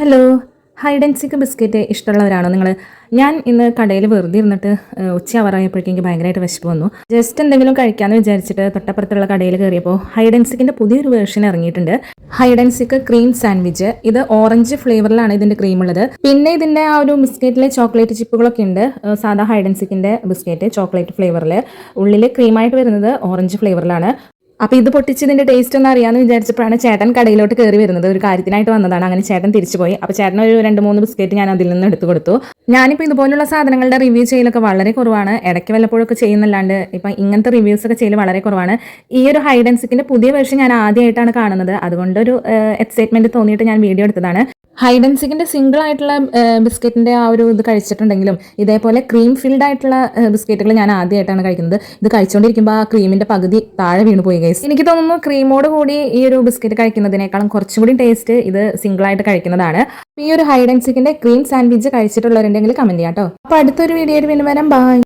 Hello, hide and seek biscuit ഇഷ്ടമുള്ളവരാണോ നിങ്ങൾ? ഞാൻ ഇന്ന് കടയിൽ വെറുതെ ഇരുന്നിട്ട് ഉച്ചയാവാറായപ്പോഴേക്കും എനിക്ക് ഭയങ്കരമായിട്ട് വിശപ്പ് വന്നു. ജസ്റ്റ് എന്തെങ്കിലും കഴിക്കാമെന്ന് വിചാരിച്ചിട്ട് തൊട്ടപ്പുറത്തുള്ള കടയിൽ കയറിയപ്പോൾ ഹൈഡ് ആൻഡ് സീക്കിൻ്റെ പുതിയൊരു വേർഷൻ ഇറങ്ങിയിട്ടുണ്ട്. Hide and seek cream sandwich. ഇത് ഓറഞ്ച് ഫ്ലേവറിലാണ് ഇതിൻ്റെ ക്രീം ഉള്ളത്. പിന്നെ ഇതിൻ്റെ ആ ഒരു ബിസ്ക്കറ്റിലെ ചോക്ലേറ്റ് ചിപ്പുകളൊക്കെ ഉണ്ട്. സാധാ ഹൈഡ് ആൻഡ് സീക്കിൻ്റെ ബിസ്ക്കറ്റ് ചോക്ലേറ്റ് ഫ്ലേവറിൽ, ഉള്ളിൽ ക്രീമായിട്ട് വരുന്നത് ഓറഞ്ച് ഫ്ലേവറിലാണ്. അപ്പോൾ ഇത് പൊട്ടിച്ച് ഇതിൻ്റെ ടേസ്റ്റ് ഒന്ന് അറിയാമെന്ന് വിചാരിച്ചപ്പോഴാണ് ചേട്ടൻ കടയിലോട്ട് കയറി വരുന്നത്. ഒരു കാര്യത്തിനായിട്ട് വന്നതാണ്. അങ്ങനെ ചേട്ടൻ തിരിച്ചു പോയി. അപ്പോൾ ചേട്ടൻ ഒരു 2-3 ബിസ്ക്കറ്റ് ഞാൻ അതിൽ നിന്ന് എടുത്തു കൊടുത്തു. ഞാനിപ്പോൾ ഇതുപോലുള്ള സാധനങ്ങളുടെ റിവ്യൂ ചെയ്യലൊക്കെ വളരെ കുറവാണ്. ഇടയ്ക്ക് വല്ലപ്പോഴൊക്കെ ചെയ്യുന്നല്ലാണ്ട് ഇപ്പം ഇങ്ങനത്തെ റിവ്യൂസ് ഒക്കെ ചെയ്യൽ വളരെ കുറവാണ്. ഈ ഒരു ഹൈഡ് ആൻഡ് സീക്കിൻ്റെ പുതിയ വേർഷൻ ഞാൻ ആദ്യമായിട്ടാണ് കാണുന്നത്. അതുകൊണ്ടൊരു എക്സൈറ്റ്മെൻറ്റ് തോന്നിയിട്ട് ഞാൻ വീഡിയോ എടുത്തതാണ്. ഹൈഡ് ആൻഡ് സീക്കിൻ്റെ സിംഗിൾ ആയിട്ടുള്ള ബിസ്ക്കറ്റിൻ്റെ ആ ഒരു ഇത് കഴിച്ചിട്ടുണ്ടെങ്കിലും ഇതേപോലെ ക്രീം ഫിൽഡ് ആയിട്ടുള്ള ബിസ്ക്കറ്റുകൾ ഞാൻ ആദ്യമായിട്ടാണ് കഴിക്കുന്നത്. ഇത് കഴിച്ചുകൊണ്ടിരിക്കുമ്പോൾ ആ ക്രീമിൻ്റെ പകുതി താഴെ വീണ് പോയി ഗൈസ്. എനിക്ക് തോന്നുന്നു ക്രീമോട് കൂടി ഈ ഒരു ബിസ്ക്കറ്റ് കഴിക്കുന്നതിനേക്കാളും കുറച്ചും കൂടി ടേസ്റ്റ് ഇത് സിംഗിളായിട്ട് കഴിക്കുന്നതാണ്. ഈ ഒരു ഹൈഡ് ആൻഡ് സീക്കിൻ്റെ ക്രീം സാൻഡ്വിച്ച് കഴിച്ചിട്ടുള്ളവരുണ്ടെങ്കിൽ കമൻറ്റ് ചെയ്യാം കേട്ടോ. അപ്പോൾ അടുത്തൊരു വീഡിയോയിൽ പിന്നെ വരാം. ബൈ.